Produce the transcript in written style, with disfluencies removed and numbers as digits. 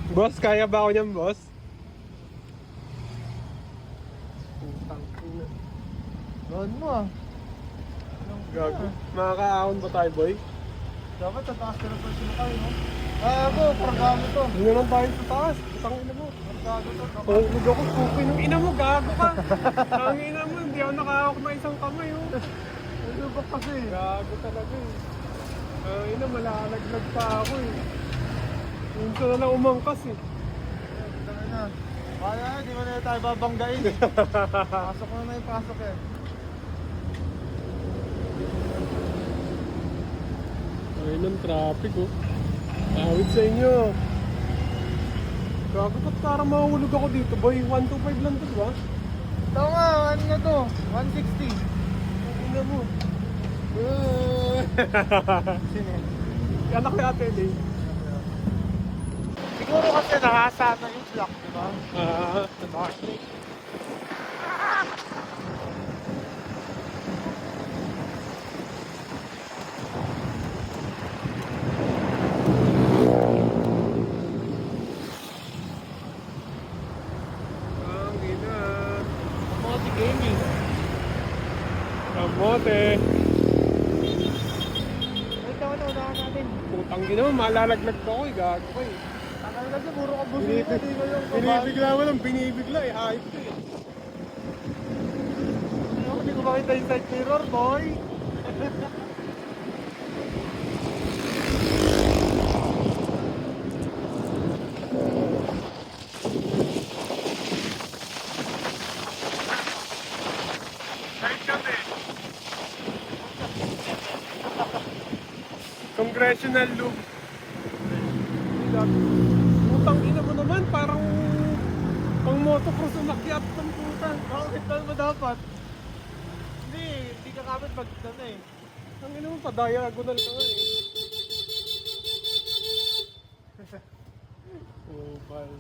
Boss, kaya ba ako niyan, boss? Putang ina. Gawin mo ah. Gago. Makakaahon ba tayo, boy? Dapat sa taas ka na pa sila tayo, no? Ako, pargano to. Hindi na lang tayo sa taas. Putang ina mo. Pargano to. Tulog ako, pukin ng ina mo, gago ka. Ang ina mo, hindi ako nakahawak na isang kamay, oh. Ano ba kasi? Gago talaga, eh. Ang ina, malalaglag pa ako, eh. Minsan na lang umangkas, eh. Tangin na. Kaya di mo na tayo babanggain eh. Pasok na yung pasok eh. Ayun ang traffic, oh. Awit sa inyo. Gago, ba't parang mahulog ako dito, boy? 125 lang to, di ba? Ito nga, ano na to? 160. Ang ina mo. Sino? Anak ni Ate Lee. Siguro kasi nahasa na yung block, di ba? Bakit? Ang ina. Kamote gaming. Kamote. Ay, ito ano, unahan natin. Putang ina mo, malalaglag pa ako, eh. Gago ko, eh. Tagal kasi, puro ka busina. Di ko yung Binibigla mo lang, binibigla, eh. Ayop ko, eh. Hindi ko makita yung side mirror, boy. Congressional loop. Putang ina mo naman, parang pang motocross umakyat ng puta. Bakit ba mo dapat? Hindi ka kapit pag ano eh. Ang ina mo, pa-diagonal ka nga, eh. Oh, pal.